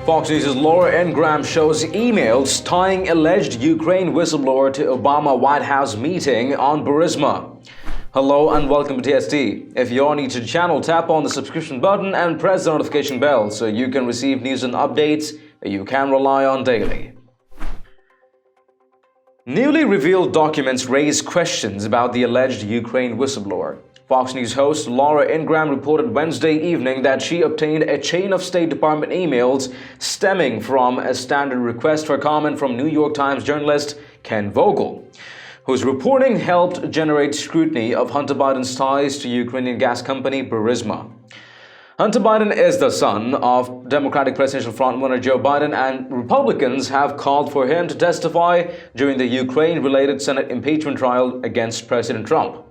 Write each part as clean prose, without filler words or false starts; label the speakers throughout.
Speaker 1: Fox News' Laura Ingraham shows emails tying alleged Ukraine whistleblower to Obama White House meeting on Burisma. Hello and welcome to TST. If you're new to the channel, tap on the subscription button and press the notification bell so you can receive news and updates that you can rely on daily. Newly revealed documents raise questions about the alleged Ukraine whistleblower. Fox News host Laura Ingraham reported Wednesday evening that she obtained a chain of State Department emails stemming from a standard request for comment from New York Times journalist Ken Vogel, whose reporting helped generate scrutiny of Hunter Biden's ties to Ukrainian gas company Burisma. Hunter Biden is the son of Democratic presidential frontrunner Joe Biden, and Republicans have called for him to testify during the Ukraine-related Senate impeachment trial against President Trump.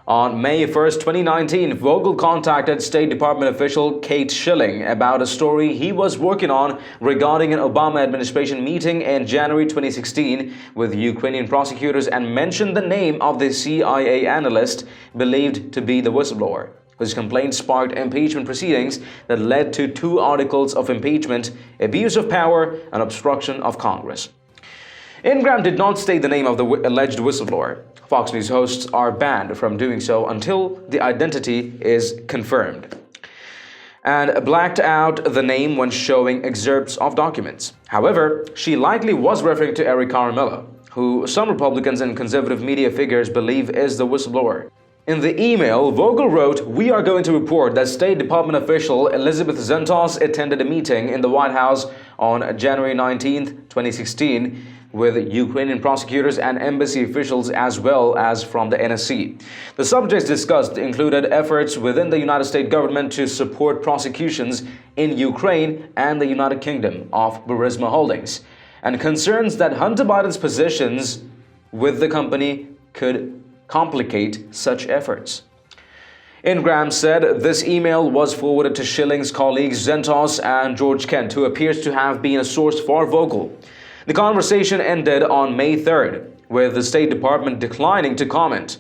Speaker 1: On May 1, 2019, Vogel contacted State Department official Kate Schilling about a story he was working on regarding an Obama administration meeting in January 2016 with Ukrainian prosecutors and mentioned the name of the CIA analyst believed to be the whistleblower, whose complaint sparked impeachment proceedings that led to 2 articles of impeachment: abuse of power and obstruction of Congress. Ingraham did not state the name of the alleged whistleblower. Fox News hosts are banned from doing so until the identity is confirmed, and blacked out the name when showing excerpts of documents. However, she likely was referring to Eric Carmella, who some Republicans and conservative media figures believe is the whistleblower. In the email, Vogel wrote, "We are going to report that State Department official Elizabeth Zentos attended a meeting in the White House on January 19, 2016, with Ukrainian prosecutors and embassy officials as well as from the NSC. The subjects discussed included efforts within the United States government to support prosecutions in Ukraine and the United Kingdom of Burisma Holdings, and concerns that Hunter Biden's positions with the company could complicate such efforts." Ingraham said this email was forwarded to Schilling's colleagues Zentos and George Kent, who appears to have been a source for Vogel. The conversation ended on May 3rd, with the State Department declining to comment.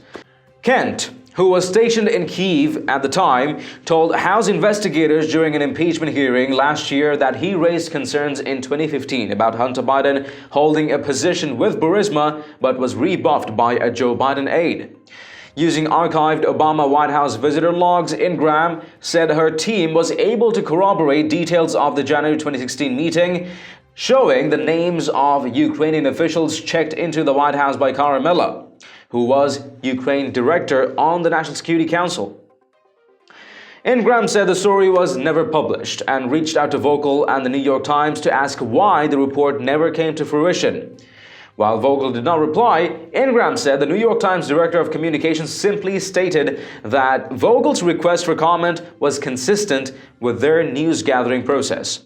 Speaker 1: Kent, who was stationed in Kyiv at the time, told House investigators during an impeachment hearing last year that he raised concerns in 2015 about Hunter Biden holding a position with Burisma but was rebuffed by a Joe Biden aide. Using archived Obama White House visitor logs, Ingraham said her team was able to corroborate details of the January 2016 meeting, showing the names of Ukrainian officials checked into the White House by Carmella, who was Ukraine director on the National Security Council. Ingraham said the story was never published and reached out to Vogel and the New York Times to ask why the report never came to fruition. While Vogel did not reply, Ingraham said the New York Times director of communications simply stated that Vogel's request for comment was consistent with their news-gathering process.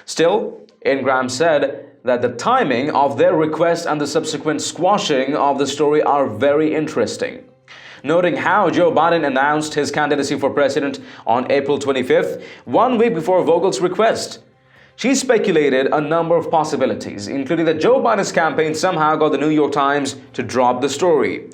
Speaker 1: Still, Ingraham said that the timing of their request and the subsequent squashing of the story are very interesting, noting how Joe Biden announced his candidacy for president on April 25th, 1 week before Vogel's request. She speculated a number of possibilities, including that Joe Biden's campaign somehow got the New York Times to drop the story.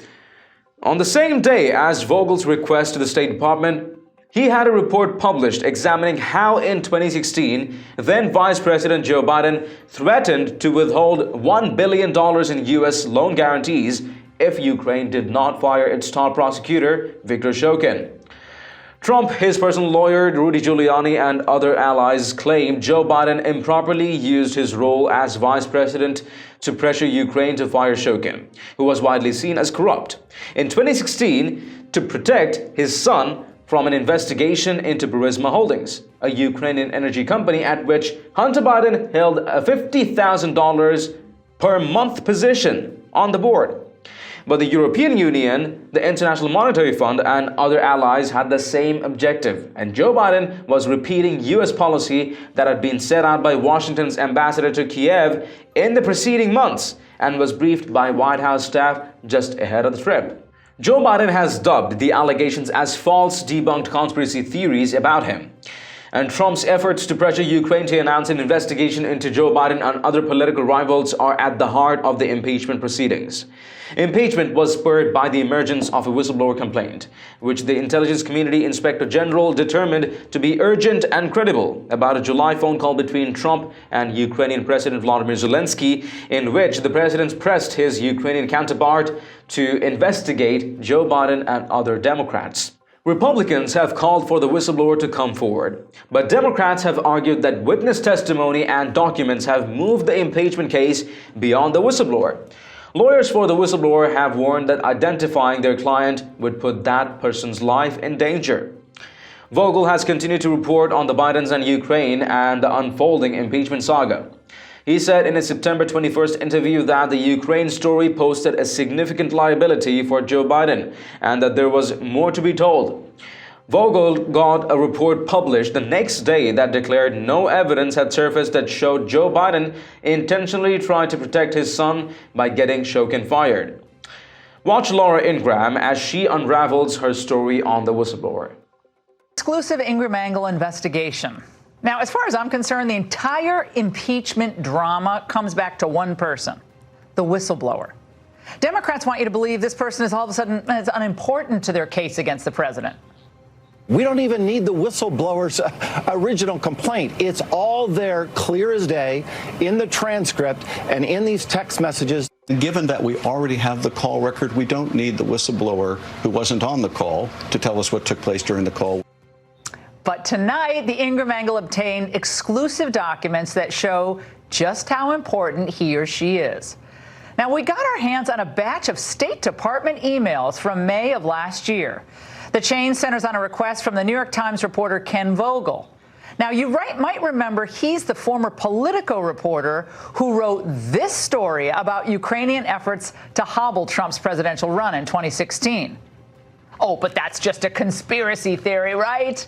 Speaker 1: On the same day as Vogel's request to the State Department, he had a report published examining how in 2016, then Vice President Joe Biden threatened to withhold $1 billion in U.S. loan guarantees if Ukraine did not fire its top prosecutor, Viktor Shokin. Trump, his personal lawyer, Rudy Giuliani, and other allies claim Joe Biden improperly used his role as vice president to pressure Ukraine to fire Shokin, who was widely seen as corrupt, in 2016 to protect his son from an investigation into Burisma Holdings, a Ukrainian energy company at which Hunter Biden held a $50,000 per month position on the board. But the European Union, the International Monetary Fund, and other allies had the same objective, and Joe Biden was repeating U.S. policy that had been set out by Washington's ambassador to Kiev in the preceding months and was briefed by White House staff just ahead of the trip. Joe Biden has dubbed the allegations as false, debunked conspiracy theories about him. And Trump's efforts to pressure Ukraine to announce an investigation into Joe Biden and other political rivals are at the heart of the impeachment proceedings. Impeachment was spurred by the emergence of a whistleblower complaint, which the Intelligence Community Inspector General determined to be urgent and credible, about a July phone call between Trump and Ukrainian President Vladimir Zelensky, in which the president pressed his Ukrainian counterpart to investigate Joe Biden and other Democrats. Republicans have called for the whistleblower to come forward, but Democrats have argued that witness testimony and documents have moved the impeachment case beyond the whistleblower. Lawyers for the whistleblower have warned that identifying their client would put that person's life in danger. Vogel has continued to report on the Bidens and Ukraine and the unfolding impeachment saga. He said in a September 21st interview that the Ukraine story posted a significant liability for Joe Biden and that there was more to be told. Vogel got a report published the next day that declared no evidence had surfaced that showed Joe Biden intentionally tried to protect his son by getting Shokin fired. Watch Laura Ingraham as she unravels her story on the whistleblower.
Speaker 2: Exclusive Ingraham investigation. Now, as far as I'm concerned, the entire impeachment drama comes back to one person, the whistleblower. Democrats want you to believe this person is all of a sudden unimportant to their case against the president.
Speaker 3: We don't even need the whistleblower's original complaint. It's all there, clear as day, in the transcript and in these text messages.
Speaker 4: Given that we already have the call record, we don't need the whistleblower who wasn't on the call to tell us what took place during the call.
Speaker 2: But tonight, the Ingraham angle obtained exclusive documents that show just how important he or she is. Now, we got our hands on a batch of State Department emails from May of last year. The chain centers on a request from the New York Times reporter Ken Vogel. Now, you might remember he's the former Politico reporter who wrote this story about Ukrainian efforts to hobble Trump's presidential run in 2016. Oh, but that's just a conspiracy theory, right?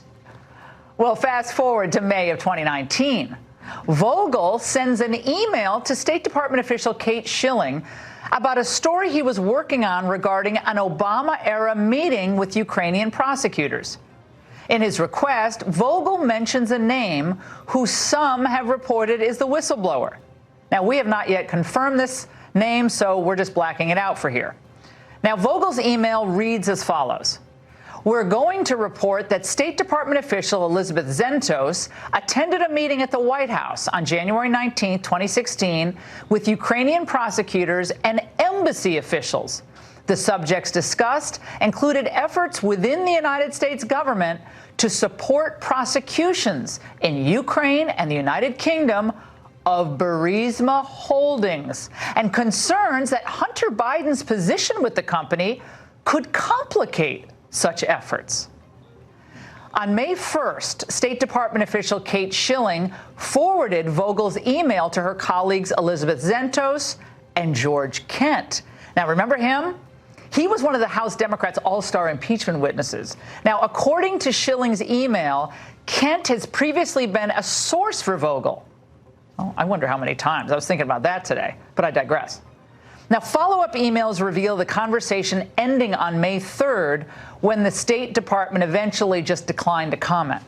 Speaker 2: Well, fast forward to May of 2019. Vogel sends an email to State Department official Kate Schilling about a story he was working on regarding an Obama-era meeting with Ukrainian prosecutors. In his request, Vogel mentions a name who some have reported is the whistleblower. Now, we have not yet confirmed this name, so we're just blacking it out for here. Now, Vogel's email reads as follows. We're going to report that State Department official Elizabeth Zentos attended a meeting at the White House on January 19, 2016, with Ukrainian prosecutors and embassy officials. The subjects discussed included efforts within the United States government to support prosecutions in Ukraine and the United Kingdom of Burisma Holdings and concerns that Hunter Biden's position with the company could complicate such efforts. On May 1st, State Department official Kate Schilling forwarded Vogel's email to her colleagues Elizabeth Zentos and George Kent. Now, remember him? He was one of the House Democrats' all-star impeachment witnesses. Now, according to Schilling's email, Kent has previously been a source for Vogel. Oh, I wonder how many times. I was thinking about that today, but I digress. Now, follow-up emails reveal the conversation ending on May 3rd when the State Department eventually just declined to comment.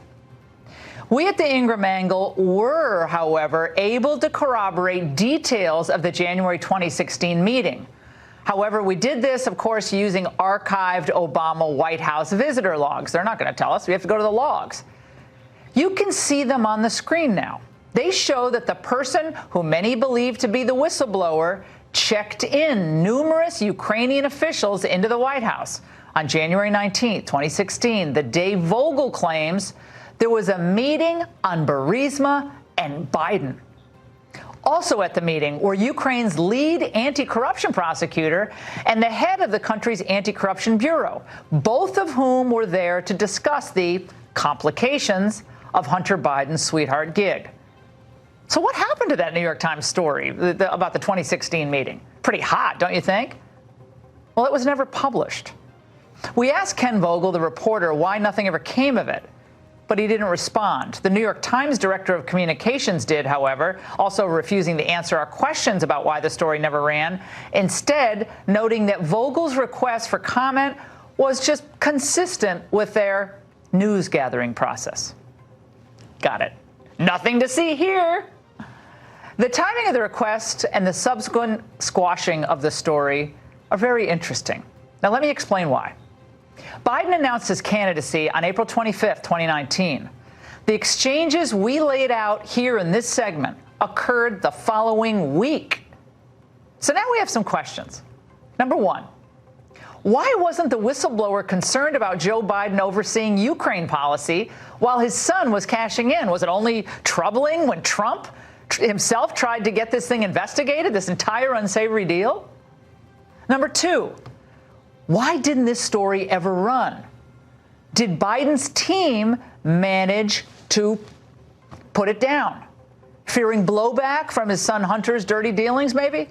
Speaker 2: We at the Ingraham Angle were, however, able to corroborate details of the January 2016 meeting. However, we did this, of course, using archived Obama White House visitor logs. They're not going to tell us. We have to go to the logs. You can see them on the screen now. They show that the person who many believe to be the whistleblower checked in numerous Ukrainian officials into the White House on January 19, 2016, the day Vogel claims there was a meeting on Burisma and Biden. Also at the meeting were Ukraine's lead anti-corruption prosecutor and the head of the country's anti-corruption bureau, both of whom were there to discuss the complications of Hunter Biden's sweetheart gig. So what happened to that New York Times story about the 2016 meeting? Pretty hot, don't you think? Well, it was never published. We asked Ken Vogel, the reporter, why nothing ever came of it, but he didn't respond. The New York Times director of communications did, however, also refusing to answer our questions about why the story never ran, instead noting that Vogel's request for comment was just consistent with their news-gathering process. Got it. Nothing to see here. The timing of the request and the subsequent squashing of the story are very interesting. Now, let me explain why. Biden announced his candidacy on April 25th, 2019. The exchanges we laid out here in this segment occurred the following week. So now we have some questions. Number one, why wasn't the whistleblower concerned about Joe Biden overseeing Ukraine policy while his son was cashing in? Was it only troubling when Trump himself tried to get this thing investigated, this entire unsavory deal? Number two, why didn't this story ever run? Did Biden's team manage to put it down? Fearing blowback from his son Hunter's dirty dealings, maybe?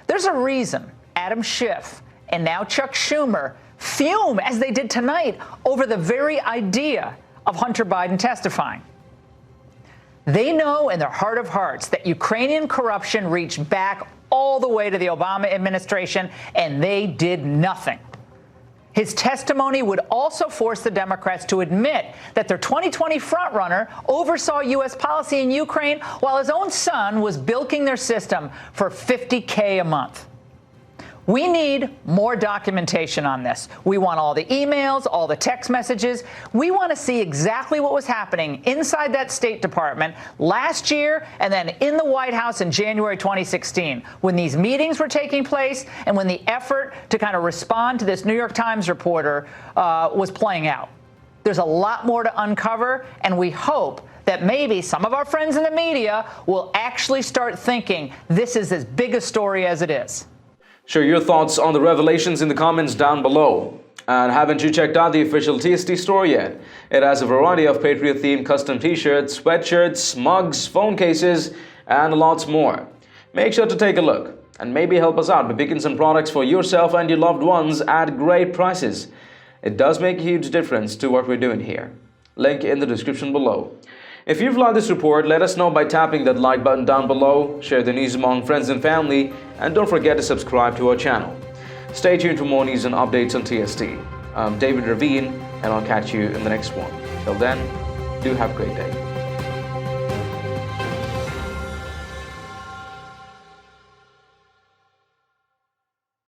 Speaker 2: There's a reason Adam Schiff and now Chuck Schumer fume, as they did tonight, over the very idea of Hunter Biden testifying. They know in their heart of hearts that Ukrainian corruption reached back all the way to the Obama administration, and they did nothing. His testimony would also force the Democrats to admit that their 2020 frontrunner oversaw U.S. policy in Ukraine while his own son was bilking their system for $50K a month. We need more documentation on this. We want all the emails, all the text messages. We want to see exactly what was happening inside that State Department last year and then in the White House in January 2016, when these meetings were taking place and when the effort to kind of respond to this New York Times reporter was playing out. There's a lot more to uncover, and we hope that maybe some of our friends in the media will actually start thinking this is as big a story as it is.
Speaker 1: Share your thoughts on the revelations in the comments down below. And haven't you checked out the official TST store yet? It has a variety of Patriot-themed custom t-shirts, sweatshirts, mugs, phone cases, and lots more. Make sure to take a look and maybe help us out by picking some products for yourself and your loved ones at great prices. It does make a huge difference to what we're doing here. Link in the description below. If you've liked this report, let us know by tapping that like button down below, share the news among friends and family, and don't forget to subscribe to our channel. Stay tuned for more news and updates on TST. I'm David Ravine, and I'll catch you in the next one. Till then, do have a great day.